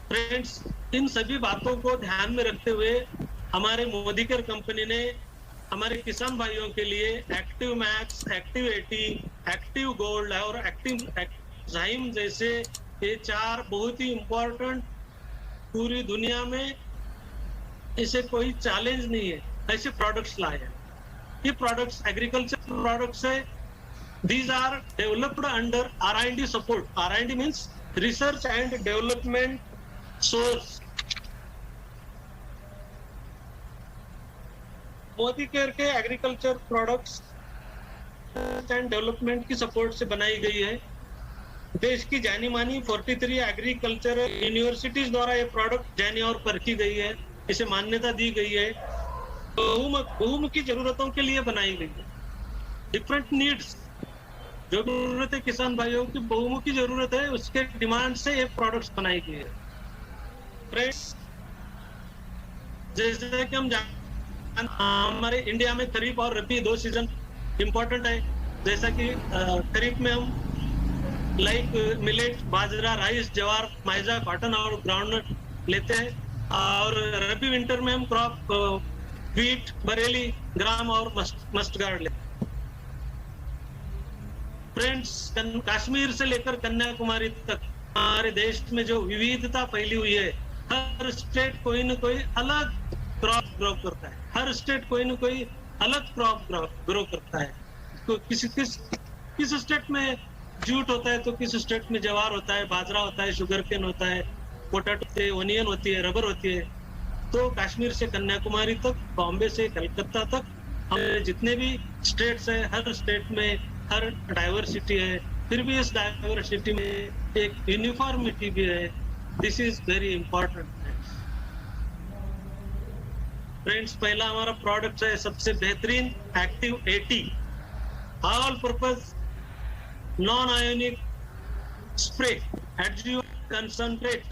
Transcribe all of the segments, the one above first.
Friends, इन सभी बातों को ध्यान में रखते हुए हमारे मोदी केयर कंपनी ने हमारे किसान भाइयों के लिए active max, active 80, active gold और एक्टिव जाइम जैसे ये 4 बहुत ही इम्पोर्टेंट, पूरी दुनिया में ऐसे कोई चैलेंज नहीं है, ऐसे प्रोडक्ट्स लाए हैं। ये प्रोडक्ट्स एग्रीकल्चर प्रोडक्ट्स है। These are developed under R&D support. R&D means research and development source. Modi care के एग्रीकल्चर प्रोडक्ट्स एंड डेवलपमेंट की सपोर्ट से बनाई गई है। देश की जानी मानी 43 एग्रीकल्चर यूनिवर्सिटीज द्वारा ये प्रोडक्ट जानी और परखी गई है, इसे मान्यता दी गई है। बहुमुखी जरूरतों के लिए बनाई गई है। डिफरेंट नीड्स, जो जरूरत है किसान भाइयों की, बहुमुखी जरूरत है, उसके डिमांड से ये प्रोडक्ट्स बनाई गई है। फ्रेंड्स, जैसे कि हम हमारे इंडिया में खरीफ और रबी 2 सीजन इंपॉर्टेंट है। जैसा कि खरीफ में हम लाइक मिलेट, बाजरा, राइस, ज्वार, माइजा, कॉटन और ग्राउंडनट लेते हैं, और रबी विंटर में हम क्रॉप व्हीट, बरेली, ग्राम और मस्टर्ड लेते हैं। फ्रेंड्स, कश्मीर से लेकर कन्याकुमारी तक हमारे देश में जो विविधता फैली हुई है, हर स्टेट कोई न कोई अलग क्रॉप ग्रो करता है, हर स्टेट कोई न कोई अलग क्रॉप ग्रो करता है। तो किस स्टेट में जूट होता है, तो किस स्टेट में ज्वार होता है, बाजरा होता है, शुगर केन होता है, पोटैटो होती है, ओनियन होती है, रबर होती है। तो कश्मीर से कन्याकुमारी तक, बॉम्बे से कलकत्ता तक, हमारे जितने भी स्टेट्स है, हर स्टेट में हर डाइवर्सिटी है, फिर भी इस डाइवर्सिटी में एक यूनिफॉर्मिटी भी है। This is very important. Friends, पहला हमारा प्रोडक्ट है सबसे बेहतरीन active 80, all purpose non ionic spray adjuvant concentrate,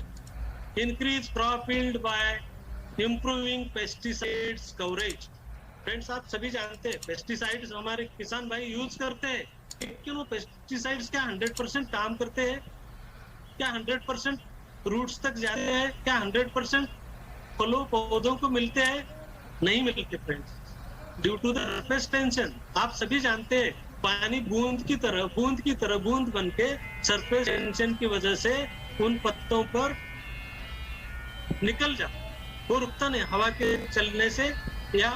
increase crop yield by improving pesticides coverage. Friends, आप सभी जानते हैं पेस्टिसाइड्स हमारे किसान भाई यूज करते हैं, लेकिन वो पेस्टिसाइड्स क्या 100% काम करते हैं? क्या 100% रूट्स तक जाते हैं? क्या 100% फलों पौधों को मिलते हैं? नहीं मिलते friends, due to the surface tension. आप सभी जानते हैं पानी बूंद की तरह बूंद बन के सरफेस टेंशन की वजह से उन पत्तों पर निकल जाता, वो रुकता नहीं हवा के चलने से, या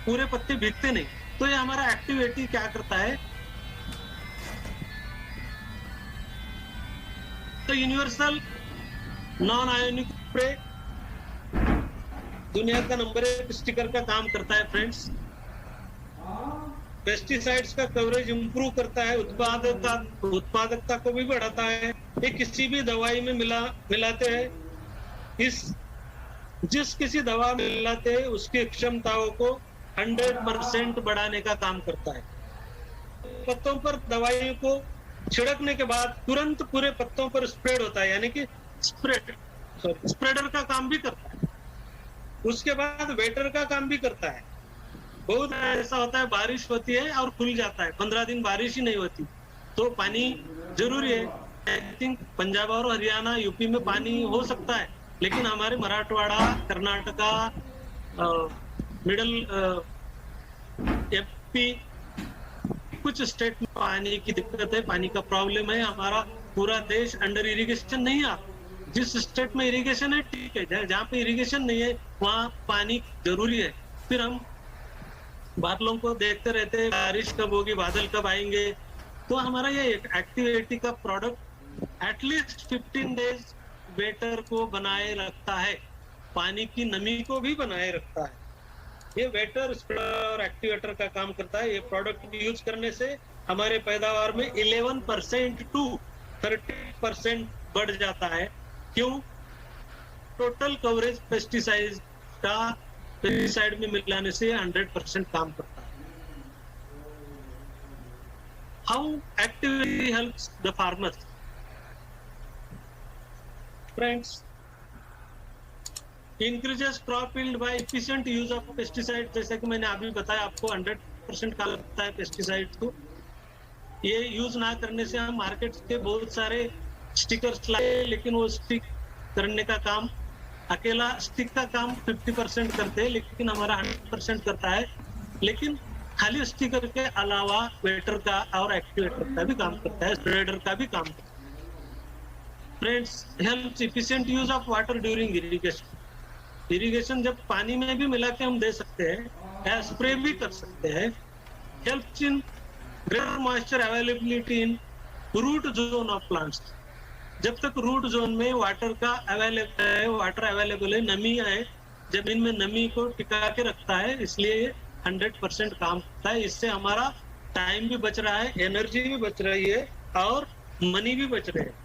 पूरे पत्ते भीगते नहीं। तो ये हमारा एक्टिविटी क्या करता है? तो यूनिवर्सल नॉन आयोनिक स्प्रे दुनिया का नंबर 1 स्टिकर का काम करता है। फ्रेंड्स, पेस्टिसाइड्स का कवरेज इंप्रूव करता है, उत्पादकता को भी बढ़ाता है। ये किसी भी दवाई में मिलाते हैं, जिस किसी दवा में मिलाते हैं उसकी क्षमताओं को 100% बढ़ाने का काम करता है। पत्तों पर दवाइयों को छिड़कने के बाद तुरंत पूरे पत्तों पर स्प्रेड होता है, यानी कि स्प्रेडर का काम भी करता है। उसके बाद वेटर का काम भी करता है। बहुत ऐसा होता है, बारिश होती है और खुल जाता है, 15 दिन बारिश ही नहीं होती, तो पानी जरूरी है। आई थिंक पंजाब और हरियाणा, यूपी में पानी हो सकता है, लेकिन हमारे मराठवाड़ा, कर्नाटका, मिडल एमपी, कुछ स्टेट में पानी की दिक्कत है, पानी का प्रॉब्लम है। हमारा पूरा देश अंडर इरिगेशन नहीं है। जिस स्टेट में इरिगेशन है ठीक है, जहाँ पे इरिगेशन नहीं है वहाँ पानी जरूरी है। फिर हम बादलों को देखते रहते हैं, बारिश कब होगी, बादल कब आएंगे। तो हमारा ये एक्टिविटी का प्रोडक्ट एटलीस्ट 15 डेज वेटर को बनाए रखता है, पानी की नमी को भी बनाए रखता है। ये वेटर, स्प्रेडर और एक्टिवेटर का काम करता है। ये प्रोडक्ट यूज करने से हमारे पैदावार में 11% टू 30% बढ़ जाता है। क्यों? टोटल कवरेज पेस्टिसाइड में मिलाने से 100% काम करता है। How activity helps the farmers? Friends, increases crop yield by efficient use of pesticide. जैसे कि मैंने अभी बताया आपको, 100% काम करता है पेस्टिसाइड को। ये यूज ना करने से हम मार्केट के बहुत सारे स्टिकर्स लाए, लेकिन वो करने का काम, अकेला स्टिक का काम 50% करते हैं, लेकिन हमारा 100% करता है। लेकिन खाली स्टिकर के अलावा वेटर का और एक्टिवेटर का भी काम करता है, स्प्रेडर का भी काम करता है। Friends, helps efficient use of water during irrigation. Irrigation जब पानी में भी मिला के हम दे सकते हैं या स्प्रे भी कर सकते हैं। Helps in greater moisture availability in root zone of plants. जब तक रूट जोन में वाटर का अवेलेबल है, वाटर अवेलेबल है, नमी है, जमीन में नमी को टिका के रखता है, इसलिए ये 100% काम करता है। इससे हमारा टाइम भी बच रहा है, एनर्जी भी बच रही है और मनी भी बच रहे है।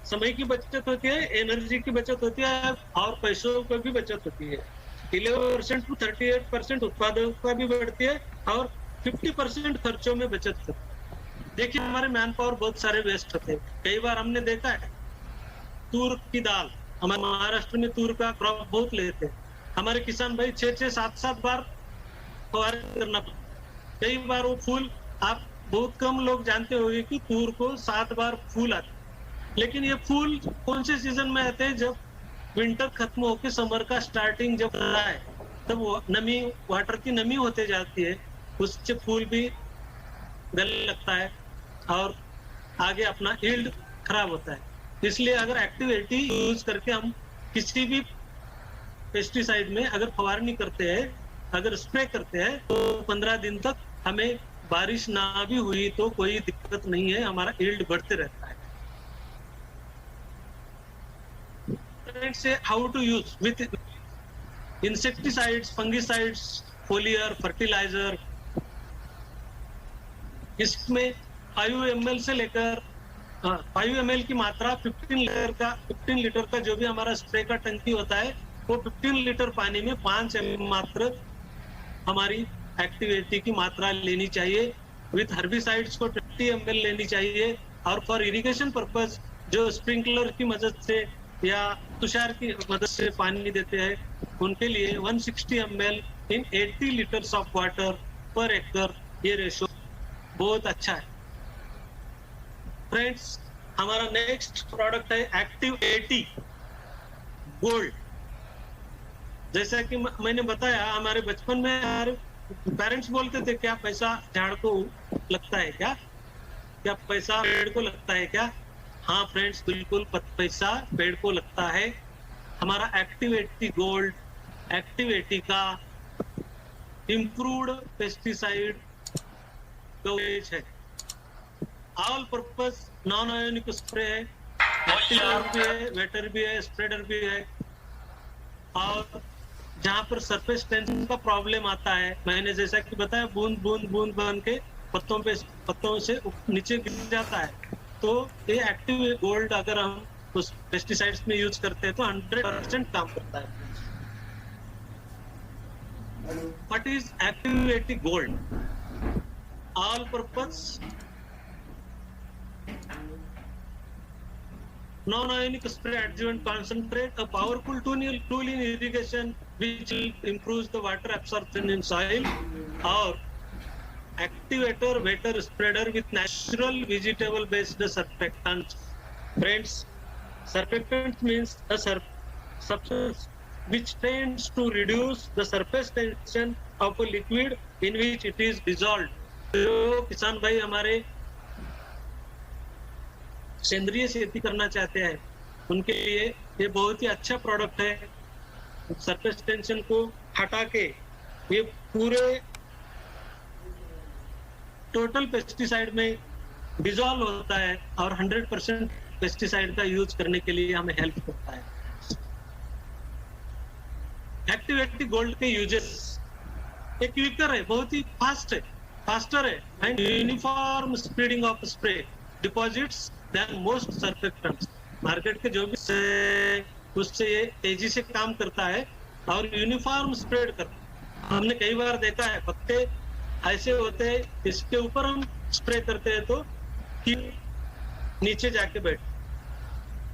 समय की बचत होती है, एनर्जी की बचत होती है और पैसों की भी बचत होती है। 11% to 38% उत्पादकता भी बढ़ती है और 50% खर्चों में बचत होती है। देखिए, हमारे मैन पावर बहुत सारे वेस्ट होते हैं। कई बार हमने देखा है तूर की दाल, हमारे महाराष्ट्र में तूर का क्रॉप बहुत लेते हैं। हमारे किसान भाई 6-6, 7-7 बार फवारनी करना पड़ता है। कई बार वो फूल, आप बहुत कम लोग जानते होंगे कि तूर को 7 बार फूल आते हैं। लेकिन ये फूल कौन से सीजन में आते हैं? जब विंटर खत्म होकर समर का स्टार्टिंग जब होता है, तब वो नमी, वाटर की नमी होते जाती है, उससे फूल भी गलने लगता है और आगे अपना यील्ड खराब होता है। इसलिए अगर एक्टिव 80 यूज करके हम किसी भी पेस्टिसाइड में अगर फवारनी करते हैं, अगर स्प्रे करते हैं, तो 15 दिन तक हमें बारिश ना भी हुई तो कोई दिक्कत नहीं है, हमारा यील्ड बढ़ते रहता है। से how to use with insecticides, fungicides, foliar, fertiliser. इसमें 5 ml से लेकर 5 ml की मात्रा 15 लीटर का जो भी हमारा स्प्रे का टंकी होता है, वो 15 लीटर पानी में 5 ml मात्र हमारी एक्टिविटी की मात्रा लेनी चाहिए। विथ हर्बिसाइड्स को 20 ml लेनी चाहिए। और फॉर इरिगेशन पर्पज जो स्प्रिंकलर की मदद से या तुषार की मदद से पानी देते हैं, उनके लिए 160 ml in 80 litres of water पर एकड़, ये रेशो बहुत अच्छा है। फ्रेंड्स, हमारा नेक्स्ट प्रोडक्ट है एक्टिव 80 गोल्ड। जैसा कि मैंने बताया, हमारे बचपन में हमारे पेरेंट्स बोलते थे, क्या पैसा झाड़ को लगता है क्या? क्या पैसा पेड़ को लगता है क्या? हाँ फ्रेंड्स, बिल्कुल पैसा पेड़ को लगता है। हमारा एक्टिव 80 गोल्ड, एक्टिव 80 का इम्प्रूव्ड पेस्टिसाइड कवरेज है। All purpose non ionic spray है, एक्टिवेटर भी है, वेटर भी है, स्प्रेडर भी है। और जहाँ पर सरफेस टेंशन का प्रॉब्लम आता है, मैंने जैसा कि बताया, बूंद बूंद बूंद बन के पत्तों से नीचे गिर जाता है, तो ये एक्टिव गोल्ड अगर हम उस पेस्टिसाइड्स में यूज करते हैं तो 100% काम करता है। What is active 80 gold? All purpose non-ionic spray adjuvant concentrate, a powerful tool in irrigation which improves the water absorption in soil. Or activator, wetter, spreader with natural vegetable based surfactants. Friends, surfactant means a substance which tends to reduce the surface tension of a liquid in which it is dissolved. तो किसान भाई हमारे सेंद्रीय खेती करना चाहते हैं, उनके लिए ये बहुत ही अच्छा प्रोडक्ट है। सरफेस टेंशन को हटा के ये पूरे टोटल पेस्टिसाइड में डिसॉल्व होता है और 100% पेस्टिसाइड का यूज करने के लिए हमें हेल्प करता है। एक्टिव 80 गोल्ड के यूजेस, एक क्विकर है, बहुत ही फास्टर है and uniform spreading of spray deposits than most surfactants. Market के जो भी उससे ये तेजी से काम करता है और यूनिफॉर्म स्प्रेड करता है। हमने कई बार देखा है पत्ते ऐसे होते हैं, इसके ऊपर हम स्प्रे करते हैं तो कि नीचे जाके बैठ,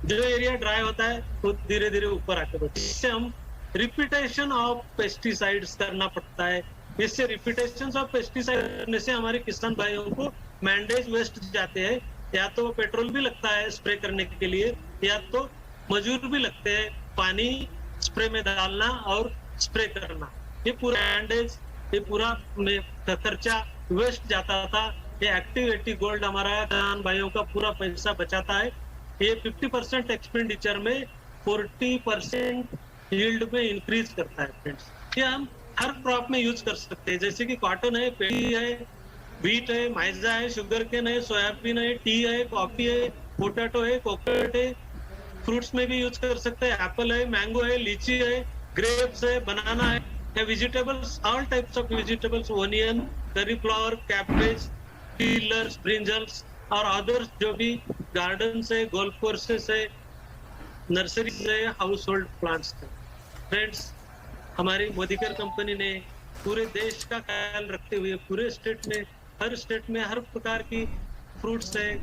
जो एरिया ड्राई होता है वो धीरे धीरे ऊपर आके बैठे। इससे हम रिपीटेशन ऑफ पेस्टिसाइड्स करना पड़ता है। इससे रिपीटेशन ऑफ पेस्टिसाइड करने से हमारे किसान भाइयों को मैंडेज वेस्ट जाते हैं, या तो पेट्रोल भी लगता है स्प्रे करने के लिए या तो मजदूर भी लगते हैं, पानी स्प्रे में डालना और स्प्रे करना, ये पूरा हैंडेज, ये पूरा खर्चा वेस्ट जाता था। ये एक्टिव 80 गोल्ड हमारा किसान भाइयों का पूरा पैसा बचाता है। ये 50% एक्सपेंडिचर में 40% यील्ड में इंक्रीज करता है फ्रेंड्स। ये हम हर क्रॉप में यूज कर सकते हैं, जैसे कि कॉटन है, पेडी है, व्हीट है, माइजा है, शुगर केन है, सोयाबीन है, टी है, कॉफी है, पोटैटो है, कोकोनट है। फ्रूट्स में भी यूज कर सकते हैं, एप्पल है, मैंगो है, लीची है, ग्रेप्स है, बनाना है, या vegetables, all types of vegetables, onion, करी फ्लावर, कैबेज, पीलर्स, ब्रिंजल्स और अदर्स जो भी गार्डन से, गोल्फ कोर्सेस है, नर्सरी से, हाउस होल्ड प्लांट्स है। फ्रेंड्स, हमारी मोदीकर कंपनी ने पूरे देश का ख्याल रखते हुए पूरे स्टेट में, हर स्टेट में हर प्रकार की फ्रूट्स है,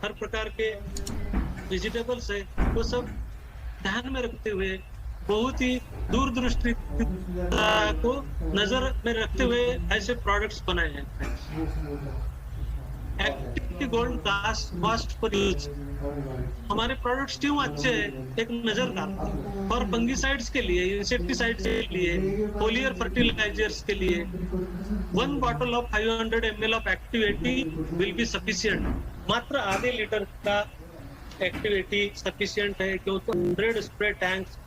हर प्रकार के वेजिटेबल्स है, वो सब ध्यान में रखते हुए, बहुत ही दूरदृष्टि को नजर में रखते हुए ऐसे प्रोडक्ट्स बनाए हैं। Active gold cost per use, हमारे प्रोडक्ट्स क्यों अच्छे हैं, एक नजर डालते और फंगिसाइड्स के लिए, इंसेक्टिसाइड्स के लिए, फोलियर फर्टिलाइजर्स के लिए 1 bottle of 500 ml of active 80 will be sufficient. मात्र आधे लीटर का एक्टिव 80 सफिशिएंट है, क्योंकि 100 spray tanks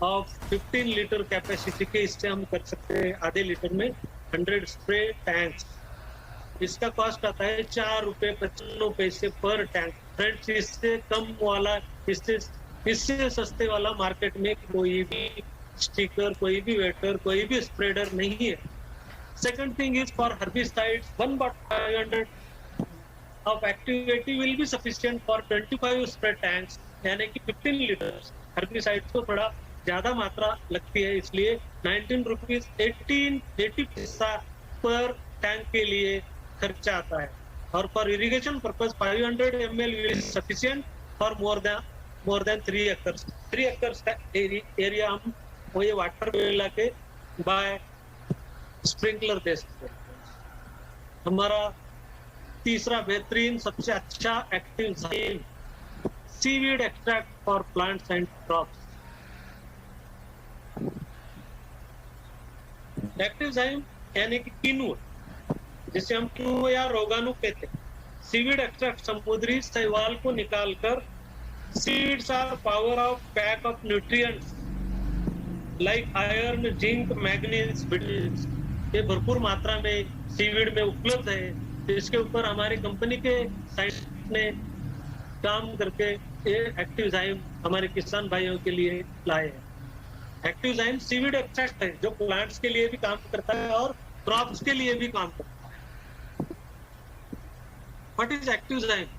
of 15 litre capacity के, इससे हम कर सकते हैं आधे लीटर में 100 स्प्रे टैंक्स। इसका कॉस्ट आता है 4 रुपए 95 पैसे पर टैंक। फ्रेंड्स, इससे कम वाला, इससे सस्ते वाला मार्केट में कोई भी स्टिकर, कोई भी वेटर, कोई भी स्प्रेडर नहीं है। Second thing is for herbicides 1 bottle 500 of active 80 will be sufficient for 25 spray tanks, यानी कि 15 लीटर। हर्बिसाइड्स को थोड़ा ज्यादा मात्रा लगती है, इसलिए 19 रुपीज 80 पैसा पर टैंक के लिए खर्चा आता है। और for irrigation purpose 500 ml is sufficient for more than 3 acres। 3 acres का एरिया हम वो ये वाटर मिला के बाय स्प्रिंकलर दे सकते हैं। हमारा तीसरा बेहतरीन सबसे अच्छा active zyme, seaweed extract for plants and crops. Active zyme यानी कि किनुआ, जिसे हम किनुआ या रोगानु कहते हैं। सीवीड एक्सट्रैक्ट समुद्री शैवाल को निकालकर, seeds are power of pack of nutrients like iron, zinc, manganese, vitamins, ये भरपूर मात्रा में सीवीड में उपलब्ध है। इसके ऊपर हमारे कंपनी के साइंटिस्ट ने काम करके ये एक्टिव ज़ाइम हमारे किसान भाइयों के लिए लाए हैं। एक्टिव ज़ाइम सीवीड एक्सट्रैक्ट है, जो प्लांट्स के लिए भी काम करता है और क्रॉप्स के लिए भी काम करता है। What is active zyme?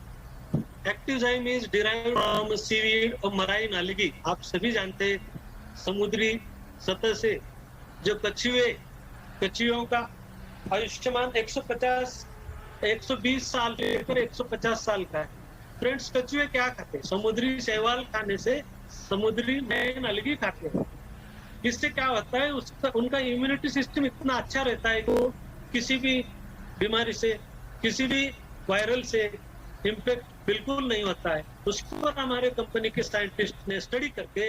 Active zyme is derived from seaweed or marine algae। आप सभी जानते हैं समुद्री सतह से जो कछुओं का आयुष्मान 120 साल लेकर 150 साल का है। फ्रेंड्स, कछुए क्या खाते हैं? समुद्री शैवाल खाने से, समुद्री मैन अलगी खाते हैं। इससे क्या होता है, उनका इम्यूनिटी सिस्टम इतना अच्छा रहता है कि वो किसी भी बीमारी से, किसी भी वायरल से इम्पैक्ट बिल्कुल नहीं होता है। उसके ऊपर हमारे कंपनी के साइंटिस्ट ने स्टडी करके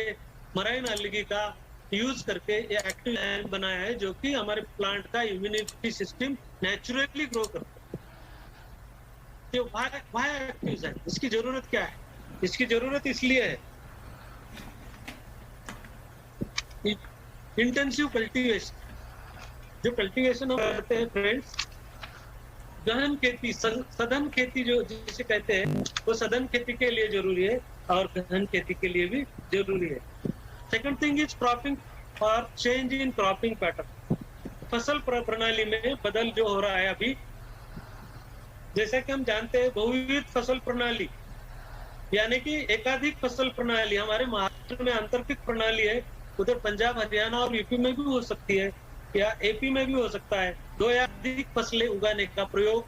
मराइन अलगी का यूज करके ये एक्टिव ज़ाइम बनाया है, जो कि हमारे प्लांट का इम्यूनिटी सिस्टम नेचुरली ग्रो करता है। तो व्हाई एक्टिव ज़ाइम, इसकी जरूरत क्या है? इसकी जरूरत इसलिए है, इंटेंसिव कल्टीवेशन, जो कल्टीवेशन हम करते हैं फ्रेंड्स, गहन खेती, सघन खेती जो जिसे कहते हैं, वो सघन खेती के लिए जरूरी है और गहन खेती के लिए भी जरूरी है। सेकंड थिंग इज क्रॉपिंग और चेंज इन क्रॉपिंग पैटर्न। फसल प्रणाली में बदल जो हो रहा है अभी, जैसे कि हम जानते हैं बहुविध फसल प्रणाली, यानी कि एकाधिक फसल प्रणाली। हमारे महाराष्ट्र में आंतरिक प्रणाली है, उधर पंजाब, हरियाणा और यूपी में भी हो सकती है, या एपी में भी हो सकता है। 2 या अधिक फसलें उगाने का प्रयोग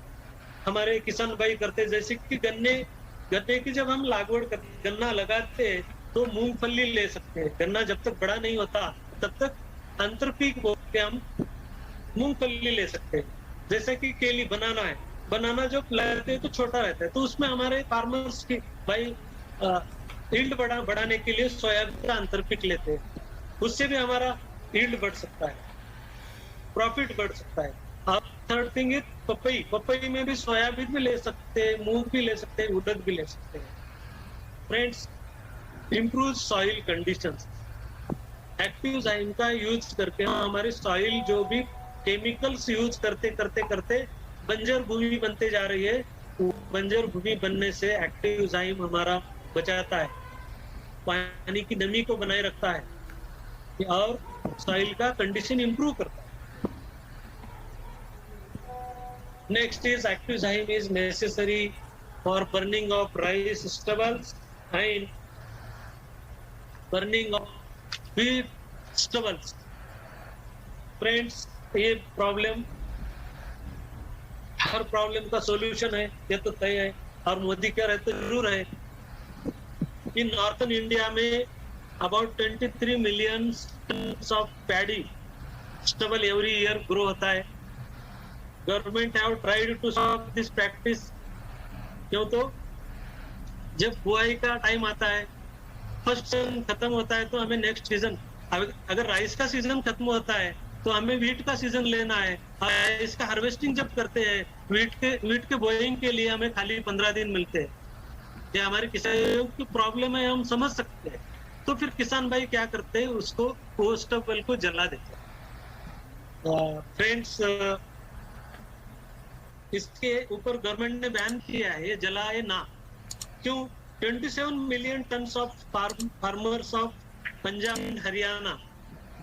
हमारे किसान भाई करते हैं। जैसे कि गन्ने की जब हम लागवड करते, गन्ना लगाते हैं, तो मूंगफली ले सकते हैं। गन्ना जब तक बड़ा नहीं होता तब तक अंतरपीक बोल के हम मूंगफली ले सकते हैं। जैसे कि केली, बनाना है, बनाना जब लगाते हैं तो छोटा रहता है, तो उसमें हमारे फार्मर्स की भाई यील्ड बढ़ाने के लिए सोयाबीन का अंतरपिक लेते हैं, उससे भी हमारा यील्ड बढ़ सकता है, प्रॉफिट बढ़ सकता है। और थर्ड थिंग इज पपई, पपई में भी सोयाबीन भी ले सकते हैं, मूंग भी ले सकते हैं, उड़द भी ले सकते हैं। फ्रेंड्स, इम्प्रूव सॉइल कंडीशंस, एक्टिवजाइम का यूज करके हमारे सॉइल जो भी केमिकल्स यूज करते करते करते बंजर भूमि बनते जा रही है, बंजर भूमि बनने से एक्टिवजाइम हमारा बचाता है, पानी की नमी को बनाए रखता है और सॉइल का कंडीशन इंप्रूव करता है। Next is activzyme is necessary for burning of rice stubbles and burning of wheat stubbles. Friends, ये प्रॉब्लम, हर प्रॉब्लम का सॉल्यूशन है, ये तो तय है, और मोदी कह रहे तो जरूर है। इन नॉर्थन इंडिया में about 23 million tonnes of paddy stubble every year grow होता है। Government have tried to stop this practice. क्यों? तो जब बुआई का टाइम आता है, फर्स्ट सीजन खत्म होता है, तो हमें नेक्स्ट सीजन, अगर राइस का सीजन खत्म होता है तो हमें व्हीट का सीजन लेना है। इसका हार्वेस्टिंग जब करते हैं, व्हीट के बोइंग के लिए हमें खाली 15 दिन मिलते हैं। ये हमारे किसानों की प्रॉब्लम है, हम समझ सकते हैं। तो फिर किसान भाई क्या करते हैं, उसको वो स्टबल को जला देते हैं। फ्रेंड्स, इसके ऊपर गवर्नमेंट ने बैन किया है, ये जलाए ना। क्यों? 27 million tonnes of farmers of Punjab and Haryana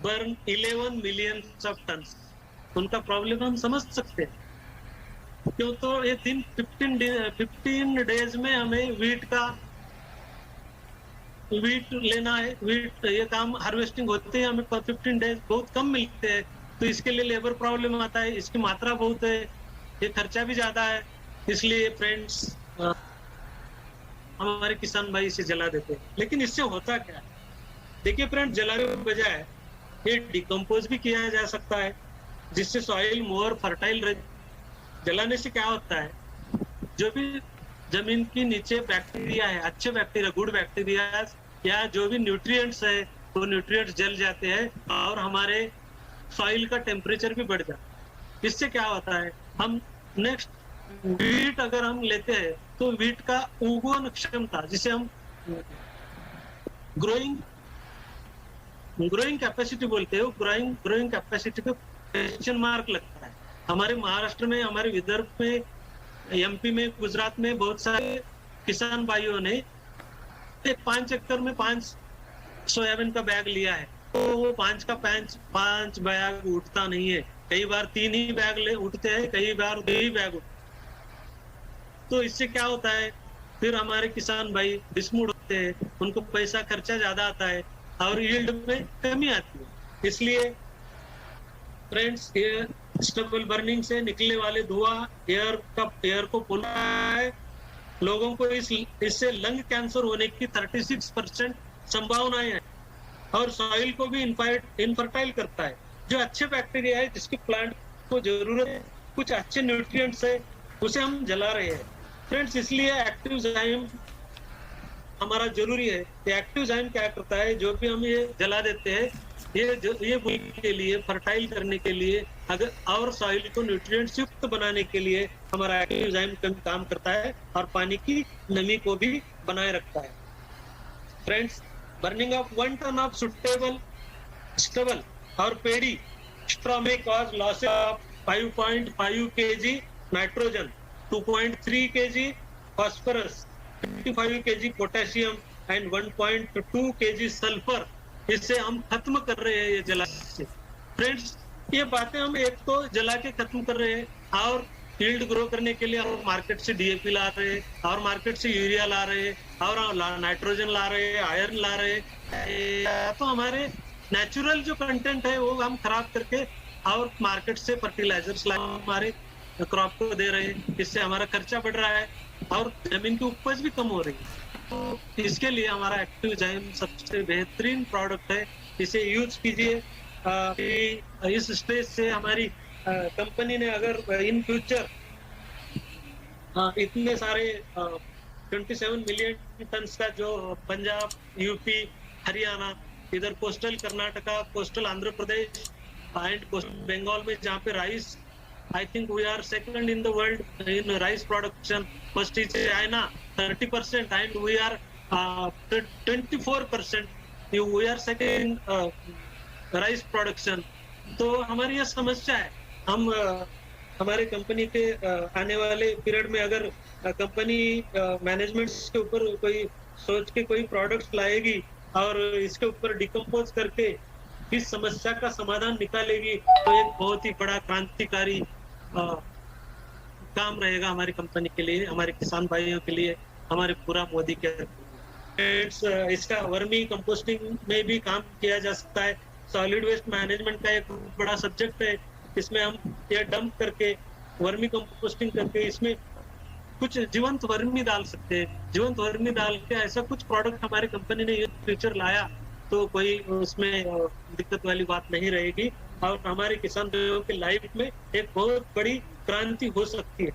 burn 11 million of tonnes. उनका प्रॉब्लम हम समझ सकते हैं। क्यों? तो ये दिन 15 डेज में हमें व्हीट लेना है। व्हीट ये काम हार्वेस्टिंग होते हैं, हमें 15 डेज बहुत कम मिलते हैं, तो इसके लिए लेबर प्रॉब्लम आता है, इसकी मात्रा बहुत है, ये खर्चा भी ज्यादा है। इसलिए फ्रेंड्स, हमारे किसान भाई इसे जला देते हैं। लेकिन इससे होता क्या है? देखिए फ्रेंड्स, जलाने के बजाय ये डिकम्पोज भी किया जा सकता है, जिससे सॉइल मोर फर्टाइल रहे। जलाने से क्या होता है, जो भी जमीन की नीचे बैक्टीरिया है, अच्छे बैक्टीरिया, गुड बैक्टीरिया या जो भी न्यूट्रिएंट्स है, वो न्यूट्रिएंट्स जल जाते हैं और हमारे सॉइल का टेम्परेचर भी बढ़ जाता है। इससे क्या होता है, हम नेक्स्ट व्हीट अगर हम लेते हैं तो व्हीट का उगवन क्षमता, जिसे हम ग्रोइंग कैपेसिटी बोलते हैं, ग्रोइंग कैपेसिटी पे क्वेश्चन मार्क लगता है। हमारे महाराष्ट्र में, हमारे विदर्भ में, एमपी में, गुजरात में बहुत सारे किसान भाइयों ने 5 एकड़ में 5 सोयाबीन का बैग लिया है, तो वो 5 बैग उठता नहीं है। कई बार 3 ही बैग उठते हैं, कई बार 2 ही बैग उठते हैं। तो इससे क्या होता है, फिर हमारे किसान भाई डिसमूड होते हैं, उनको पैसा खर्चा ज्यादा आता है और यील्ड में कमी आती है। इसलिए फ्रेंड्स, ये स्टबल बर्निंग से निकलने वाले धुआं एयर को पोल्यूट है। लोगों को इससे लंग कैंसर होने की 36% संभावनाएं है और सॉइल को भी इनफर्टाइल करता है। जो अच्छे बैक्टीरिया है, जिसकी प्लांट को जरूरत है, कुछ अच्छे न्यूट्रिएंट्स है, उसे हम जला रहे हैं। फ्रेंड्स, इसलिए एक्टिवजाइम हमारा जरूरी है। एक्टिवजाइम क्या करता है, जो भी हम ये जला देते हैं, ये भूमि के लिए फर्टाइल करने के लिए, अगर और सॉइल को न्यूट्रिएंट्स युक्त बनाने के लिए हमारा एक्टिवजाइम काम करता है और पानी की नमी को भी बनाए रखता है। Friends, burning of 1 tonne of suitable stubble और paddy straw may cause loss of 5.5 kg nitrogen, 2.3 kg phosphorus, 55 kg potassium and 1.2 kg sulfur। इससे हम खत्म कर रहे हैं ये जला से। फ्रेंड्स, ये बातें हम एक तो जला के खत्म कर रहे हैं और फील्ड ग्रो करने के लिए हम मार्केट से डीएपी ला रहे हैं और मार्केट से यूरिया ला रहे हैं और नाइट्रोजन ला रहे हैं, आयरन ला रहे हैं। तो हमारे नेचुरल जो कंटेंट है वो हम खराब करके और मार्केट से फर्टिलाइजर्स ला हमारे क्रॉप को दे रहे हैं। इससे हमारा खर्चा बढ़ रहा है और जमीन की उपज भी कम हो रही है। तो इसके लिए हमारा एक्टिवजाइम सबसे बेहतरीन प्रोडक्ट है, इसे यूज कीजिए। इस स्टेज से हमारी कंपनी ने अगर इन फ्यूचर इतने सारे 27 मिलियन टन का जो पंजाब, यूपी, हरियाणा, इधर coastal Karnataka, coastal Andhra Pradesh and coastal Bengal में जहाँ पे rice, I think we are second in the world in rice production. First is China, 30%, and we are 24%. We are second in rice production. तो हमारी यह समस्या है. हम हमारे कंपनी के आने वाले पीरियड में अगर कंपनी मैनेजमेंट के ऊपर कोई सोच के कोई प्रोडक्ट्स लाएगी और इसके ऊपर डिकम्पोज करके इस समस्या का समाधान निकालेगी तो एक बहुत ही बड़ा क्रांतिकारी काम रहेगा हमारी कंपनी के लिए, हमारे किसान भाइयों के लिए, हमारे पूरा मोदी के इसका वर्मी कंपोस्टिंग में भी काम किया जा सकता है. सॉलिड वेस्ट मैनेजमेंट का एक बड़ा सब्जेक्ट है. इसमें हम ये डंप करके वर्मी कंपोस्टिंग करके इसमें कुछ जीवंत वर्मी डाल सकते हैं. जीवंत वर्मी डाल के ऐसा कुछ प्रोडक्ट हमारी कंपनी ने फ्यूचर लाया तो कोई उसमें दिक्कत वाली बात नहीं रहेगी और हमारे किसान भाइयों की लाइफ में एक बहुत बड़ी क्रांति हो सकती है.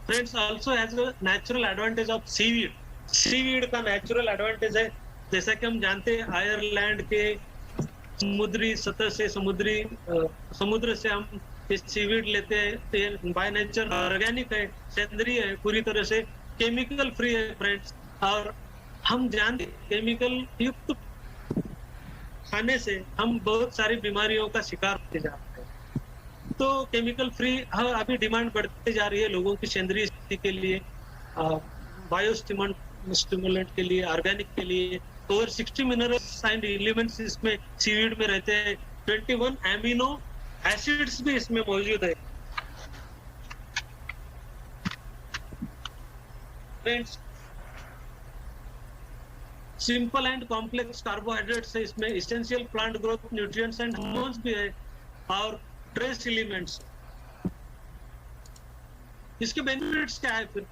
Friends, also has a natural advantage of seaweed. Seaweed का नेचुरल एडवांटेज है, जैसा कि हम जानते हैं आयरलैंड के समुद्री सतह से समुद्र से हम इस सीवीड लेते हैं. बाय नेचर ऑर्गेनिक है, सेंद्रीय है, पूरी तरह से केमिकल फ्री है फ्रेंड्स. और हम जानते केमिकल युक्त खाने से हम बहुत सारी बीमारियों का शिकार होते जा रहे हैं. तो केमिकल फ्री अभी डिमांड बढ़ती जा रही है लोगों की सेंद्रीय स्थिति के लिए, बायो स्टिमुलेंट के लिए, ऑर्गेनिक के लिए. ओवर 60 मिनरल्स एंड एलिमेंट्स इसमें सीवीड में रहते हैं. 21 एमिनो एसिड्स भी इसमें मौजूद है. Friends, simple and complex carbohydrates है इसमें, essential plant growth nutrients and hormones भी है और ट्रेस एलिमेंट्स. इसके बेनिफिट्स क्या है फिर?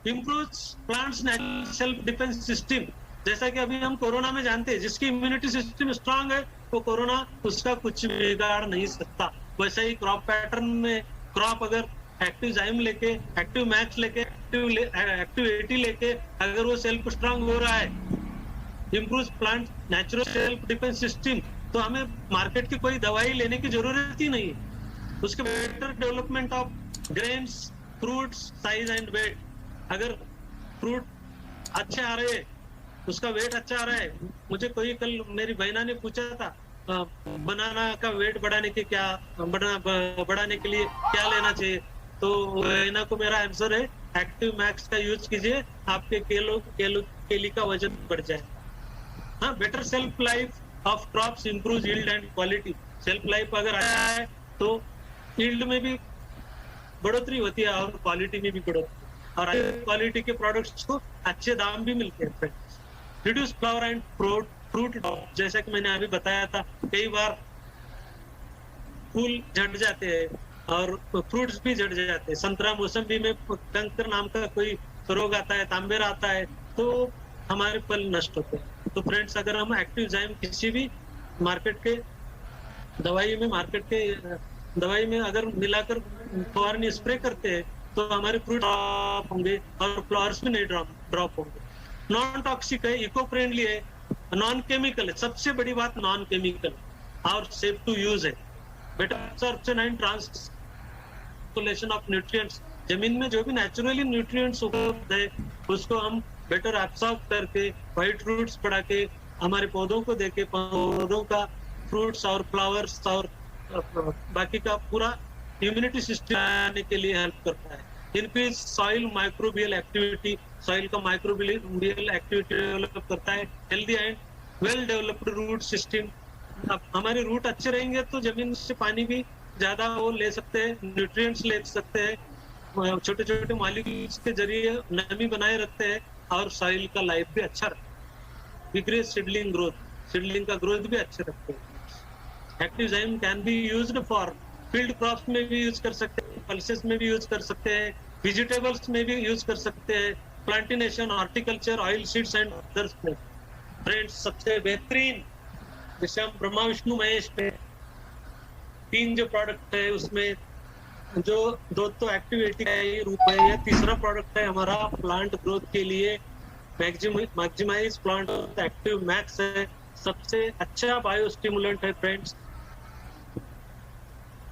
Improves plants natural self defence system. जैसा कि अभी हम कोरोना में जानते हैं, जिसकी इम्यूनिटी सिस्टम स्ट्रांग है वो कोरोना उसका कुछ बिगाड़ नहीं सकता. वैसे ही क्रॉप पैटर्न में क्रॉप अगर एक्टिव जाइम लेके, एक्टिव मैक्स लेके, एक्टिव 80 लेके अगर वो सेल्फ स्ट्रांग हो रहा है, improve plant natural self defence system, तो हमें मार्केट की कोई दवाई लेने की जरूरत ही नहीं है. उसके better development of grains, fruits, size and weight. अगर फ्रूट अच्छे आ रहे हैं, उसका वेट अच्छा आ रहा है. मुझे कोई कल मेरी बहना ने पूछा था बनाना का वेट बढ़ाने के बढ़ाने के लिए क्या लेना चाहिए, तो बहना को मेरा आंसर है एक्टिव मैक्स का यूज कीजिए, आपके केली का वजन बढ़ जाए. हाँ, better self life of crops improve yield and quality. Self life अगर आया है तो यील्ड में भी बढ़ोतरी होती है और क्वालिटी में भी बढ़ोतरी, और क्वालिटी के प्रोडक्ट्स को अच्छे दाम भी मिलते हैं. रिड्यूस फ्लावर एंड फ्रूट, जैसा कि मैंने अभी बताया था, कई बार फूल झड़ जाते हैं और फ्रूट्स भी झड़ जाते हैं. संतरा मौसम्बी में कंकर नाम का कोई रोग आता है, तांबेरा आता है, तो हमारे फल नष्ट होते हैं. तो फ्रेंड्स, अगर हम एक्टिव जाइम किसी भी मार्केट के दवाई में अगर मिलाकर फवारनी स्प्रे करते हैं तो हमारे फ्रूट ड्रॉप होंगे और फ्लावर्स भी नहीं ड्रॉप होंगे. नॉन टॉक्सिक है, इको फ्रेंडली है, नॉन केमिकल है. सबसे बड़ी बात नॉन केमिकल और सेफ टू यूज है. Better absorption and transportation of nutrients. जमीन में जो भी नेचुरली न्यूट्रिएंट्स उपलब्ध है उसको हम बेटर एब्सॉर्ब करके व्हाइट रूट्स बढ़ा के हमारे पौधों को देके पौधों का फ्रूट्स और फ्लावर्स और बाकी का पूरा इम्यूनिटी सिस्टम आने के लिए हेल्प करता है. Increase soil microbial activity. Soil का माइक्रोबियल एक्टिविटी डेवलप करता है. Healthy and well developed root system. अब हमारे रूट अच्छे रहेंगे तो जमीन से पानी भी ज्यादा वो ले सकते हैं, न्यूट्रिएंट्स ले सकते हैं, छोटे छोटे मॉलिक्यूल्स के जरिए नमी बनाए रखते हैं और सॉइल का लाइफ भी अच्छा रहता है. Decrease seedling growth. सीडलिंग का ग्रोथ भी अच्छे रखते हैं. एक्टिव जाइम can be used for field crops में भी यूज कर सकते हैं, पल्सेस में भी यूज कर सकते हैं, वेजिटेबल्स में भी यूज कर सकते हैं, plantation, horticulture, oil seeds and others में. फ्रेंड्स, सबसे बेहतरीन जैसे हम ब्रह्मा विष्णु महेश पे 3 जो प्रोडक्ट है उसमें जो दो तो एक्टिविटी है ये रूप है, ये तीसरा प्रोडक्ट है हमारा प्लांट ग्रोथ के लिए मैक्सिमाइज प्लांट एक्टिव मैक्स है, सबसे अच्छा बायो स्टिमुलेंट है फ्रेंड्स।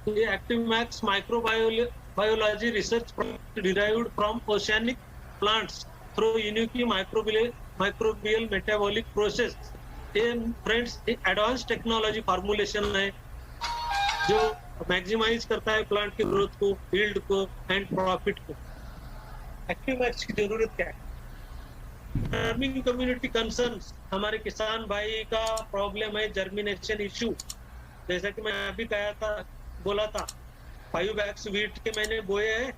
ये active max microbiology research derived from oceanic plants through unique microbial metabolic process. ये फ्रेंड्स एडवांस टेक्नोलॉजी फार्मूलेशन है जो मैक्सिमाइज करता है प्लांट की ग्रोथ को, यील्ड को एंड प्रॉफिट को। एक्टिव मैक्स की जरूरत क्या है? फार्मिंग कम्युनिटी कंसर्न्स, हमारे किसान भाई का प्रॉब्लम है जर्मिनेशन इश्यू। जैसा कि मैं अभी बोला था 5 बैग्स वीट के मैंने बोए हैं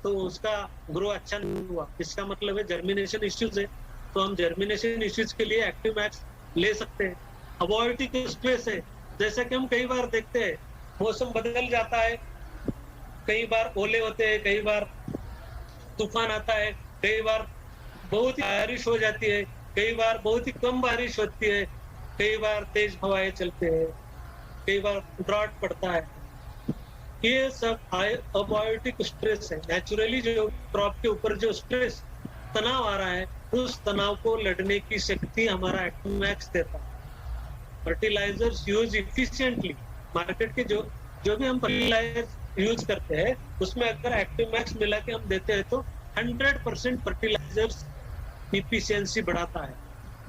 तो उसका ग्रो अच्छा नहीं हुआ, इसका मतलब है जर्मिनेशन इश्यूज है। तो हम जर्मिनेशन इश्यूज के लिए एक्टिव मैक्स ले सकते हैं। अबॉयोटिक स्ट्रेस है, जैसा कि हम कई बार देखते हैं मौसम बदल जाता है, कई बार ओले होते हैं, कई बार तूफान आता है, कई बार बहुत ही बारिश हो जाती है, कई बार बहुत ही कम बारिश होती है, कई बार तेज हवाएं चलते हैं, कई बार ड्रॉट पड़ता है। ये सब अबायोटिक स्ट्रेस है। नेचुरली जो क्रॉप के ऊपर जो स्ट्रेस तनाव आ रहा है उस तनाव को लड़ने की शक्ति हमारा एक्टिव मैक्स देता है। फर्टिलाइजर्स यूज इफिशिएंटली, मार्केट के जो भी हम फर्टिलाइजर यूज करते हैं उसमें अगर एक्टिव मैक्स मिला के हम देते हैं तो 100% फर्टिलाइजर्स इफिशिएंसी बढ़ाता है।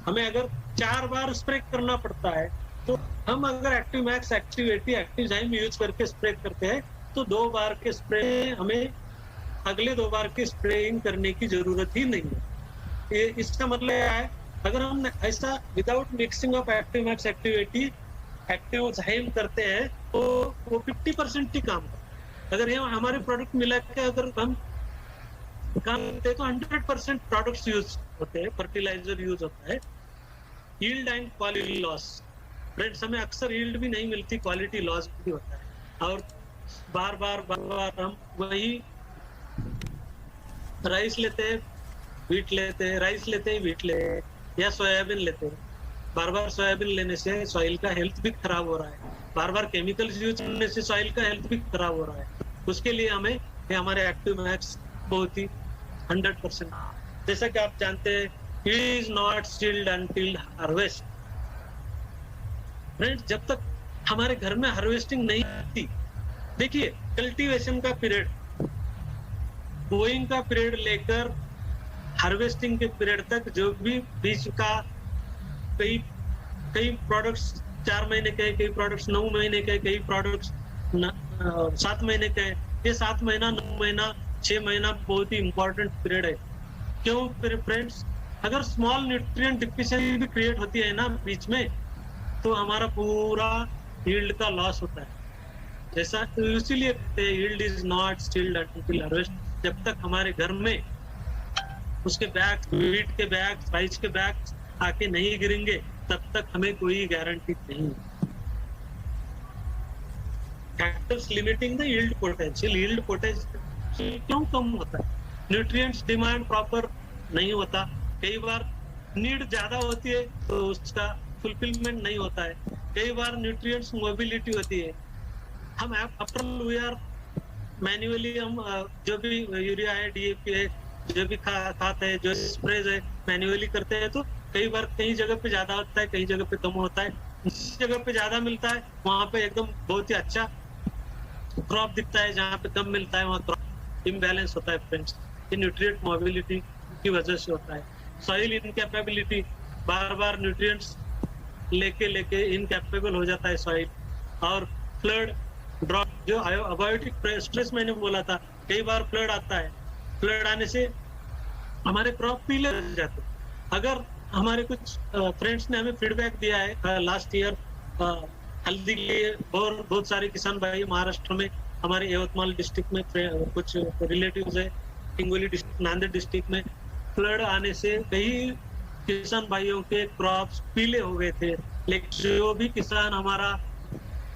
हमें अगर 4 बार स्प्रे करना पड़ता है तो हम अगर एक्टिव मैक्स, एक्टिव 80, एक्टिव जाइम यूज करके स्प्रे करते हैं तो 2 बार के स्प्रे हमें अगले 2 बार के स्प्रेइंग करने की जरूरत ही नहीं है। इसका मतलब है अगर हम ऐसा without mixing of active max, active 80, active जाइम करते हैं तो वो 50% ही काम करता है। अगर ये हमारे प्रोडक्ट मिला के अगर हम काम करते हैं तो 100% प्रोडक्ट्स यूज होते हैं, फर्टिलाइजर यूज होता है। Yield and quality loss, friends हमें अक्सर यील्ड भी नहीं मिलती, क्वालिटी लॉस भी होता है। और बार बार हम वही राइस लेते हैं, वीट लेते हैं, राइस लेते हैं, वीट लेते हैं, या सोयाबीन लेते हैं। बार बार सोयाबीन लेने से सॉइल का हेल्थ भी खराब हो रहा है, बार बार केमिकल्स यूज करने से सॉइल का हेल्थ भी खराब हो रहा है। उसके लिए हमें हमारे एक्टिव मैक्स बहुत ही 100%, जैसा कि आप जानते हैं, it is not stilled until harvest। Friends जब तक हमारे घर में हार्वेस्टिंग नहीं होती, देखिए कल्टीवेशन का पीरियड, बोइंग का पीरियड लेकर हार्वेस्टिंग के पीरियड तक जो भी बीज का कई प्रोडक्ट्स 4 महीने के, कई प्रोडक्ट्स 9 महीने के, कई प्रोडक्ट्स 7 महीने के। ये 7 महीना, 9 महीना, 6 महीना बहुत ही इंपॉर्टेंट पीरियड है। क्यों फ्रेंड्स? अगर स्मॉल न्यूट्रिएंट डिफिशिएंसी भी क्रिएट होती है ना बीच में तो हमारा पूरा यील्ड का लॉस होता है। जैसा इसीलिए कहते हैं yield is not stilled until harvest. जब तक हमारे घर में उसके बैग, वीट के बैग, राइस के बैग आके नहीं गिरेंगे तब तक हमें कोई गारंटी नहीं। Factors limiting the yield potential, yield potential क्यों कम होता है? न्यूट्रिएंट्स डिमांड प्रॉपर नहीं होता, कई बार नीड ज्यादा होती है तो उसका फुलफिलमेंट नहीं होता है, कई बार न्यूट्रिएंट्स मोबिलिटी होती है। हम आफ्टर वी आर मैन्युअली हम जो भी यूरिया है, डीएपी है, जो भी खाते हैं, जो स्प्रेज है मैन्युअली करते हैं तो कई बार कई जगह पे ज्यादा होता है, कई जगह पे कम होता है। जिस जगह पे ज्यादा मिलता है वहां पे एकदम बहुत ही अच्छा क्रॉप दिखता है, जहाँ पे कम मिलता है वहाँ क्रॉप इम्बैलेंस होता है फ्रेंड्स। ये न्यूट्रिएंट मोबिलिटी की वजह से होता है। सॉइल इनकैपेबिलिटी, बार बार न्यूट्रिएंट्स लेके इनकैपेबल हो जाता है सॉइल। और फ्लड, ड्रॉप, जो अबायोटिक स्ट्रेस मैंने बोला था, कई बार फ्लड आता है, फ्लड आने से हमारे क्रॉप पीले हो जाते हैं। अगर हमारे कुछ फ्रेंड्स ने हमें फीडबैक दिया है लास्ट ईयर हल्दी के लिए, और बहुत सारे किसान भाई महाराष्ट्र में, हमारे यवतमाल डिस्ट्रिक्ट में कुछ रिलेटिव्स है, हिंगोली डिस्ट्रिक्ट, नांदेड़ डिस्ट्रिक्ट में फ्लड आने से कई किसान भाइयों के क्रॉप्स पीले हो गए थे। लेकिन जो भी किसान हमारा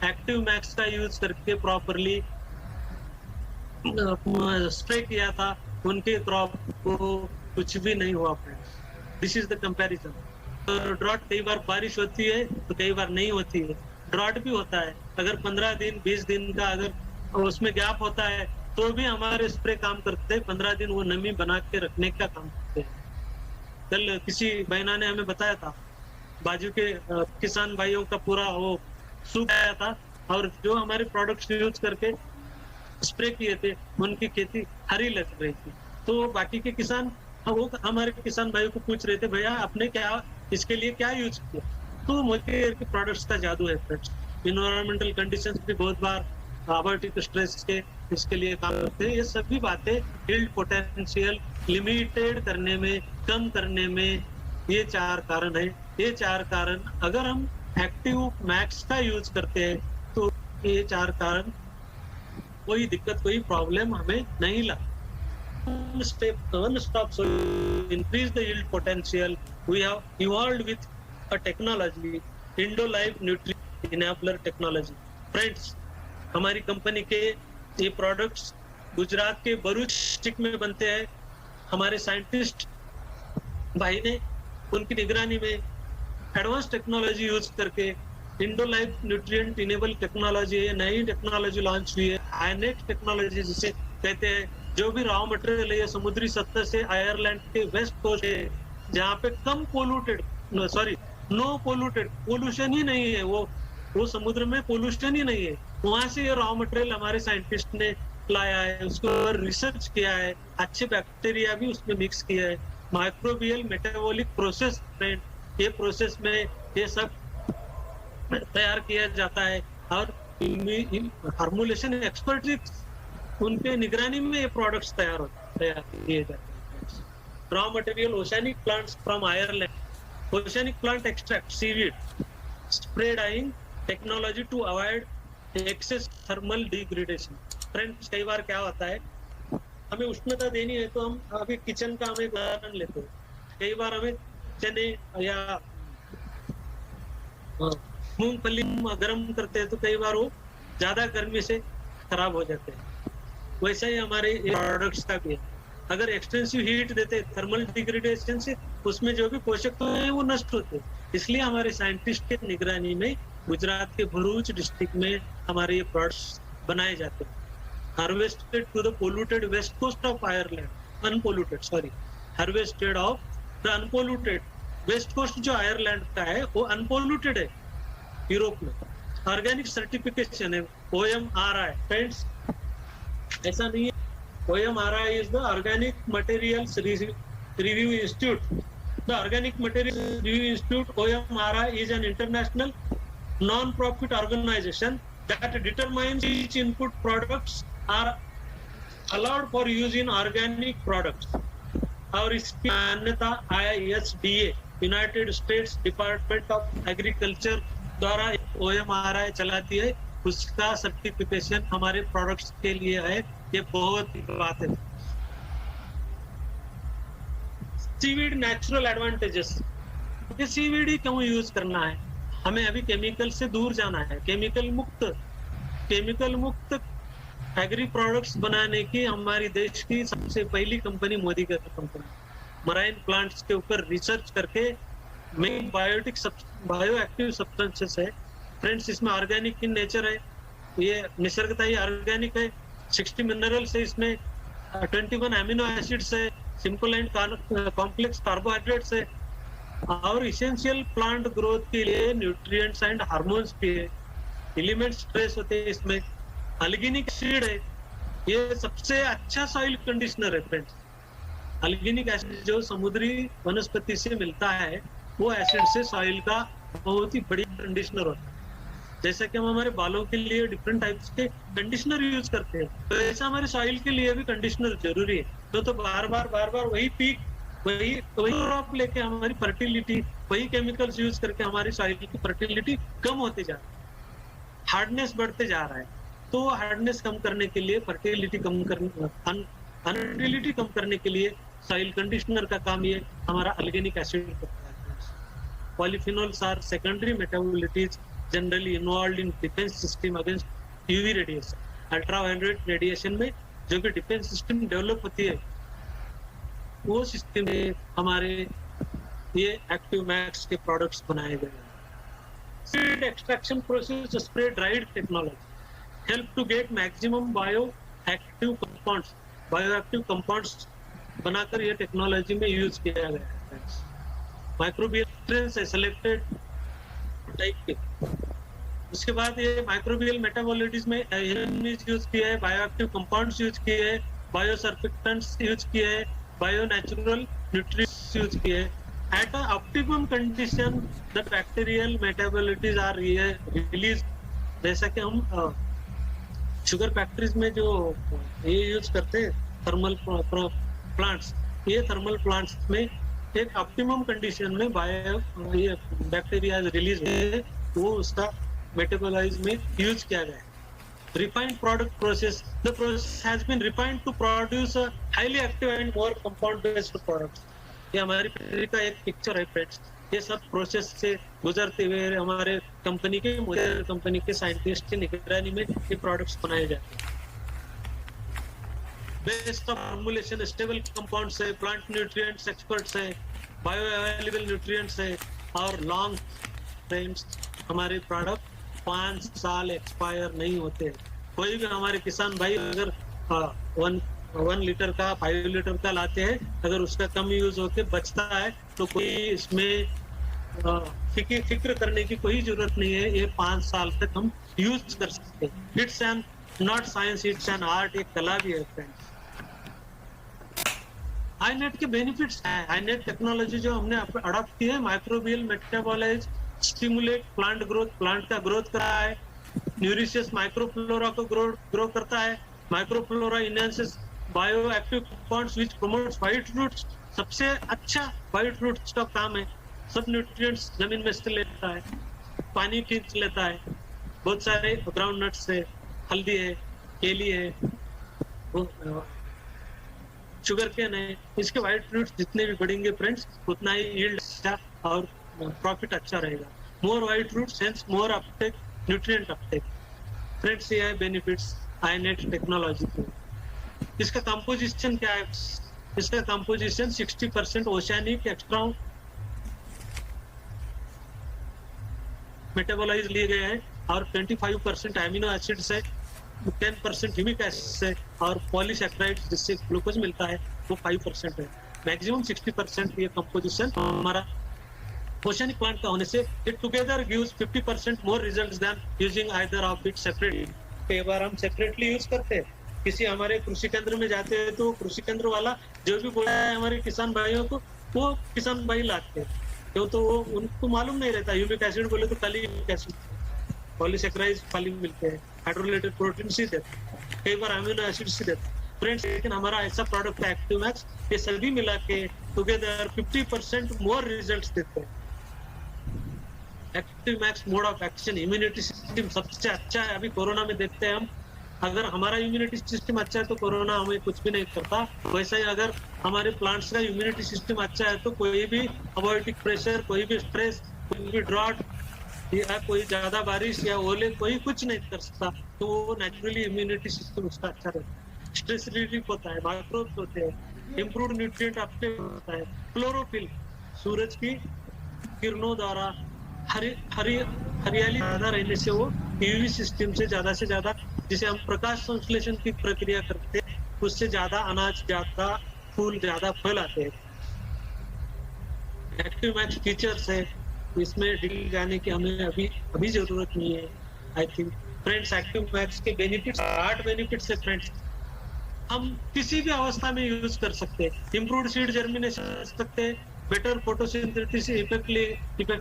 एक्टिव मैक्स का यूज करके प्रॉपरली स्प्रे किया था उनके क्रॉप को कुछ भी नहीं हुआ friends. This is the comparison. तो ड्रॉट, कई बार बारिश होती है तो कई बार नहीं होती है। ड्रॉट भी होता है, अगर 15 दिन 20 दिन का अगर और उसमें गैप होता है तो भी हमारे स्प्रे काम करते हैं, 15 दिन वो नमी बना के रखने का काम करते हैं। कल किसी बहना ने हमें बताया था, बाजू के किसान भाइयों का पूरा वो सूख गया था और जो हमारे प्रोडक्ट्स यूज करके स्प्रे किए थे उनकी खेती हरी लग रही थी। तो बाकी के किसान वो हमारे किसान भाइयों को पूछ रहे थे, भैया आपने क्या इसके लिए क्या यूज किया? तो मोलिकेयर के प्रोडक्ट्स का जादू है फ्रेंड्स। इन्वायरमेंटल कंडीशंस भी बहुत बार अबॉर्टिक स्ट्रेस के इसके लिए काम करते हैं। ये सभी बातें यील्ड पोटेंशियल लिमिटेड करने में, कम करने में, ये 4 कारण है। ये 4 कारण अगर हम एक्टिव मैक्स का यूज करते हैं तो ये 4 कारण कोई दिक्कत, कोई प्रॉब्लम हमें नहीं ला। One stop solution, increase the yield potential. We have evolved with a technology, Indolive Nutrient Enabler Technology. Friends, हमारी कंपनी के ये प्रोडक्ट्स गुजरात के भरूच डिस्ट्रिक्ट में बनते हैं। हमारे साइंटिस्ट भाई ने उनकी निगरानी में एडवांस टेक्नोलॉजी यूज करके इंडोलाइव न्यूट्रिएंट इनेबल टेक्नोलॉजी, नई टेक्नोलॉजी लॉन्च हुई है। आयनेक्स टेक्नोलॉजी जिसे कहते हैं, जो भी रॉ मटेरियल है समुद्री सतह से आयरलैंड के वेस्ट कोस्ट है, जहाँ पे कम पोल्यूटेड, नो पोल्यूटेड, पोल्यूशन ही नहीं है, वो समुद्र में पोल्यूशन ही नहीं है, वहां से ये रॉ मटेरियल हमारे साइंटिस्ट ने लाया है, उसके ऊपर रिसर्च किया है, अच्छे बैक्टीरिया भी उसमें मिक्स किया है, माइक्रोबियल मेटाबॉलिक प्रोसेस, ये प्रोसेस में ये सब तैयार किया जाता है और फार्मुलेशन एक्सपर्टीज उनके निगरानी में ये प्रोडक्ट्स तैयार किए जाते हैं। Raw material oceanic plants from Ireland, oceanic plant extract, seaweed, spray drying technology to avoid excess thermal degradation. Friends, कई बार क्या होता है, हमें उष्णता देनी है तो हम अभी किचन का हमें उदाहरण लेते हैं, कई बार हमें चने या मूंगफली गर्म करते हैं तो कई बार वो ज्यादा गर्मी से खराब हो जाते हैं। वैसा ही हमारे प्रोडक्ट्स का भी है, अगर एक्सटेंसिव हीट देते हैं थर्मल डिग्रेडेशन से उसमें जो भी पोषक तत्व हैं वो नष्ट होते हैं। इसलिए हमारे साइंटिस्ट के निगरानी में गुजरात के भरूच डिस्ट्रिक्ट में हमारे ये प्रोडक्ट्स बनाए जाते हैं। Harvested to the polluted west coast off Ireland, harvested off the unpolluted west coast, जो आयरलैंड का है वो अनपोल्यूटेड है यूरोप में। ऑर्गेनिक सर्टिफिकेशन है OMRI। फ्रेंड्स, ऐसा नहीं है, OMRI is the Organic Materials Review Institute. The Organic Materials Review Institute, OMRI, is an international non-profit organization that determines which input products are allowed for use in organic products. और इसकी मान्यता ISDA, United states department of agriculture द्वारा OMRI चलाती है। उसका certification हमारे products के लिए है, ये बहुत बात है। सीवीड नेचुरल एडवांटेजेस, ये सीवीड क्यों यूज करना है? हमें अभी केमिकल से दूर जाना है, केमिकल मुक्त एग्री प्रोडक्ट्स बनाने की हमारी देश की सबसे पहली कंपनी मोदी का कंपनी मराइन प्लांट्स के ऊपर रिसर्च करके मेन बायो एक्टिव सब्सटेंसेस है। फ्रेंड्स, इसमें ऑर्गेनिक इन नेचर है, ये निसर्गता ही ऑर्गेनिक है। 60 मिनरल्स है इसमें, 21 एमिनो एसिड्स है, सिंपल एंड कॉम्प्लेक्स कार्बोहाइड्रेट्स है और इसेंशियल प्लांट ग्रोथ के लिए न्यूट्रिएंट्स एंड हार्मोन्स के एलिमेंट्स ट्रेस होते हैं इसमें। अल्गिनिक एसिड है, ये सबसे अच्छा सॉइल कंडीशनर है फ्रेंड्स। अल्गिनिक एसिड जो समुद्री वनस्पति से मिलता है वो एसिड से सॉइल का बहुत ही बढ़िया कंडीशनर होता है। जैसे कि हम हमारे बालों के लिए डिफरेंट टाइप्स के कंडीशनर यूज करते हैं, तो ऐसा हमारे सॉइल के लिए भी कंडीशनर जरूरी है। तो बार बार वही पीक, वही क्रॉप लेके हमारी फर्टिलिटी, वही केमिकल्स यूज करके हमारी सॉइल की फर्टिलिटी कम होते जा रही है, हार्डनेस बढ़ते जा रहा है। तो हार्डनेस कम करने के लिए, फर्टिलिटी कम करने के लिए सॉइल कंडीशनर का काम ये हमारा अल्गेनिक एसिड करता है। Polyphenols are secondary metabolites generally involve in defence system against UV radiation, ultraviolet radiation में जो कि डिफेंस सिस्टम डेवलप होती है, वो सिस्टम में हमारे ये एक्टिव मैक्स के प्रोडक्ट्स बनाए गए हैं। Seed extraction process, spray dried technology, help to get maximum bioactive compounds बनाकर ये टेक्नोलॉजी में यूज किया गया है। माइक्रोबियल से सिलेक्टेड टाइप के, उसके बाद ये माइक्रोबियल मेटाबॉलिटीज में यूज किया है, बायोएक्टिव कंपाउंड्स यूज किए हैं, बायोसर्फेक्टेंट्स यूज किए हैं, बायो नेचुरल न्यूट्रिएंट्स यूज किए हैं। At a optimum condition the bacterial metabolites are release. जैसा कि हम शुगर फैक्ट्रीज में जो ये यूज करते हैं थर्मल प्लांट्स, ये थर्मल प्लांट्स में एक ऑप्टिमम कंडीशन में ये बैक्टीरिया रिलीज है, वो उसका मेटाबोलाइज में यूज किया गया है। Refined product process, the process has been refined to produce a highly active and more compound based products. ये हमारी फैक्ट्री का एक पिक्चर है फ्रेंड्स। ये सब प्रोसेस से गुजरते हुए हमारे कंपनी के साइंटिस्ट की निगरानी में ये प्रोडक्ट्स बनाए जाते हैं। Based of formulation stable compounds है, प्लांट न्यूट्रिएंट्स एक्सपर्ट्स है, बायो अवेलेबल न्यूट्रिएंट्स है और लॉन्ग फ्रेम्स। हमारे प्रोडक्ट 5 साल एक्सपायर नहीं होते। कोई भी हमारे किसान भाई अगर 1 लीटर का 5 लीटर का लाते हैं, अगर उसका कम यूज होके बचता है तो कोई इसमें फिक्र करने की कोई जरूरत नहीं है। ये 5 साल तक हम यूज कर सकते हैं। It's an not science, it's an art, एक कला भी है फ्रेंड्स। आईनेट के बेनिफिट्स हैं। आईनेट टेक्नोलॉजी जो हमने अडॉप्ट की है, microbial metabolize stimulate plant growth, plant का ग्रोथ करा है। न्यूट्रिशियस माइक्रोफ्लोरा को ग्रो करता है। Microflora enhances bioactive compounds which promotes white roots. सबसे अच्छा व्हाइट रूट्स का काम है, सब न्यूट्रिएंट्स जमीन में से लेता है, पानी खींच लेता है। बहुत सारे ग्राउंड नट्स है, हल्दी है, केली है, शुगर केन है। इसके व्हाइट रूट्स जितने भी बढ़ेंगे फ्रेंड्स, उतना ही यील्ड अच्छा और प्रॉफिट अच्छा रहेगा। मोर व्हाइट रूट्स हेंस मोर अपटेक, न्यूट्रिएंट अपटेक। फ्रेंड्स, ये है बेनिफिट्स आईनेट टेक्नोलॉजी के। इसका कंपोजिशन क्या है? इसका कंपोजिशन 60% ओशियानिक एक्स्ट्रा मेटाबोलाइज लिए गए हैं और 25% एमिनो एसिड्स है, 10% ह्यूमिक एसिड्स है और पॉलीसैकेराइड्स जिससे ग्लूकोज मिलता है वो 5% है। मैक्सिमम 60% ये कंपोजिशन हमारा ओशियानिक प्लांट का होने से it together gives 50% more results than using either of it separately. कई बार हम सेपरेटली यूज करते हैं, किसी हमारे कृषि केंद्र में जाते हैं तो कृषि केंद्र वाला जो भी बोला है हमारे किसान भाइयों को, वो किसान भाई लाते हैं, क्यों तो वो उनको मालूम नहीं रहता। ह्यूमिक एसिड बोले तो खाली ह्यूमिक एसिड, पॉलीसैकेराइड्स खाली मिलते हैं, हाइड्रोलेटेड प्रोटीन ही देते हैं, कई बार अमीनो एसिड्स ही देते हैं फ्रेंड्स। लेकिन हमारा ऐसा प्रोडक्ट है एक्टिव मैक्स, ये सभी मिला के टुगेदर 50% मोर रिजल्ट्स देते हैं। Active max mode of action, immunity system सबसे अच्छा है। अभी कोरोना में देखते हैं हम, अगर हमारा इम्यूनिटी सिस्टम अच्छा है तो कोरोना हमें कुछ भी नहीं करता। वैसे ही अगर हमारे प्लांट्स का इम्यूनिटी सिस्टम अच्छा है तो कोई भी अबॉयोटिक प्रेशर, कोई भी स्ट्रेस, कोई भी ड्रॉट या कोई ज्यादा बारिश या ओले कोई कुछ नहीं कर सकता। तो वो नेचुरली इम्यूनिटी सिस्टम उसका अच्छा रहता है, स्ट्रेस रिलीफ होता है, माइक्रोब्स होते हैं, इम्प्रूव्ड न्यूट्रिएंट अपटेक होता है। क्लोरोफिल, सूरज की किरणों द्वारा हरियाली ज्यादा रहने से वो यूवी सिस्टम से ज्यादा जिसे हम प्रकाश संश्लेषण की प्रक्रिया करते हैं, उससे ज्यादा अनाज, ज्यादा फूल, ज्यादा फल आते हैं। एक्टिव मैक्स फीचर्स है, इसमें डिटेल जाने की हमें अभी जरूरत नहीं है I think friends. Active max के बेनिफिट्स 8 बेनिफिट्स है फ्रेंड्स। हम किसी भी अवस्था में यूज कर सकते हैं। इम्प्रूव्ड सीड जर्मिनेशन कर सकते हैं, बेटर फोटोसिंथेसिस इफेक्ट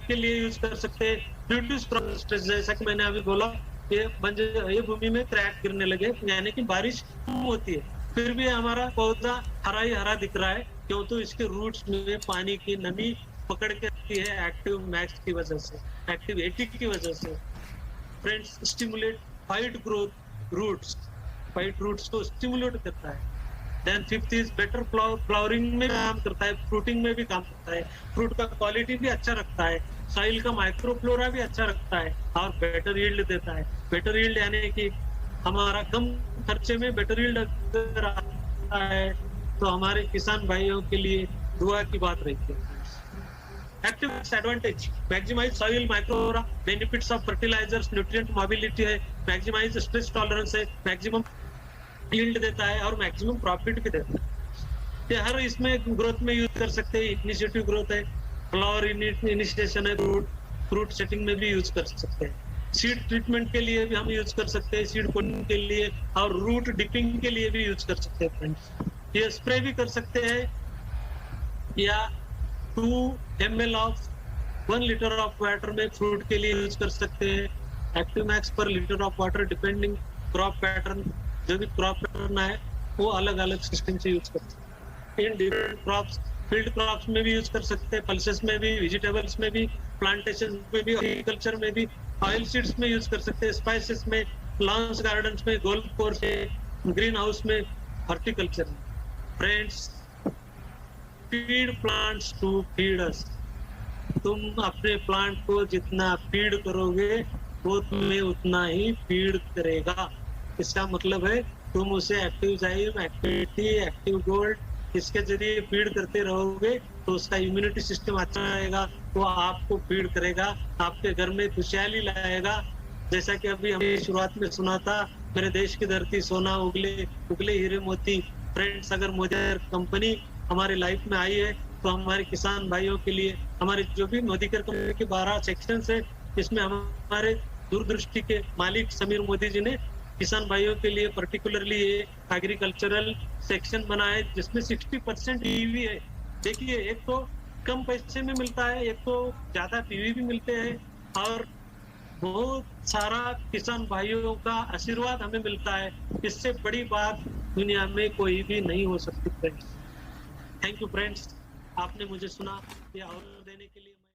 के लिए यूज कर सकते हैं, रिड्यूस स्ट्रेस। जैसा कि मैंने अभी बोला, ये भूमि में क्रैक गिरने लगे, यानी कि बारिश कम होती है, फिर भी हमारा पौधा हरा ही हरा दिख रहा है, क्यों तो इसके रूट्स में पानी की नमी पकड़ के रखती है एक्टिव मैक्स की वजह से, एक्टिव 80 की वजह से। Friends, stimulate white growth roots, white roots को स्टिमुलेट करता है। Then 5th is better flowering में काम करता है, फ्रूटिंग में भी काम करता है, फ्रूट का क्वालिटी भी अच्छा रखता है, सॉइल का माइक्रोफ्लोरा भी अच्छा रखता है और बेटर यील्ड देता है। बेटर यील्ड यानी कि हमारा कम खर्चे में बेटर यील्ड अगर आता है तो हमारे किसान भाइयों के लिए दुआ की बात रहती है। Active advantage maximise soil microflora, benefits of fertilisers, nutrient mobility है, मैक्सिमाइज स्ट्रेस टॉलरेंस है, मैक्सिमम यील्ड देता है और मैक्सिमम प्रॉफिट भी देता है। ये हर इसमें ग्रोथ में यूज कर सकते हैं। इनिशिएटिव ग्रोथ है, फ्लावर इनिशिएशन है, फ्रूट सेटिंग में भी यूज कर सकते हैं। सीड ट्रीटमेंट के लिए भी हम यूज कर सकते हैं, सीड कोटिंग के लिए और रूट डिपिंग के लिए भी यूज कर सकते हैं फ्रेंड्स। ये स्प्रे भी कर सकते हैं या 2 ml of 1 litre of water में फ्रूट के लिए यूज कर सकते हैं। एक्टिव मैक्स पर litre of water depending crop pattern, जो भी क्रॉप पैटर्न है वो अलग अलग सिस्टम से यूज कर सकते हैं। In different crops, field crops में भी यूज कर सकते हैं, पल्सेस में भी, वेजिटेबल्स में भी, प्लांटेशन में भी, एग्रीकल्चर में भी, ऑयल सीड्स में यूज कर सकते हैं, स्पाइसेस में, लॉन्स गार्डन्स में, गोल्फ कोर्स में, ग्रीन हाउस में, हॉर्टिकल्चर में। Friends, feed plants to feed us. तुम अपने प्लांट को जितना फीड करोगे वो तुम्हें उतना ही फीड करेगा। इसका मतलब है तुम उसे एक्टिव जाइम, एक्टिविटी, एक्टिव गोल्ड इसके जरिए फीड करते रहोगे तो उसका इम्यूनिटी सिस्टम अच्छा रहेगा, वो आपको फीड करेगा, आपके घर में खुशहाली लाएगा। जैसा कि अभी हमने शुरुआत में सुना था, मेरे देश की धरती सोना उगले उगले हीरे मोती। फ्रेंड्स, अगर मोदी कंपनी हमारे लाइफ में आई है तो हमारे किसान भाइयों के लिए, हमारे जो भी मोदी कंपनी के 12 सेक्शन है, इसमें हमारे दूरदृष्टि के मालिक समीर मोदी जी ने किसान भाइयों के लिए पर्टिकुलरली ये एग्रीकल्चरल सेक्शन बनाया है जिसमें 60% पीवी है। देखिए, एक तो कम पैसे में मिलता है, एक तो ज्यादा पीवी भी मिलते हैं और बहुत सारा किसान भाइयों का आशीर्वाद हमें मिलता है। इससे बड़ी बात दुनिया में कोई भी नहीं हो सकती फ्रेंड्स। थैंक यू फ्रेंड्स, आपने मुझे सुना, ये और देने के लिए।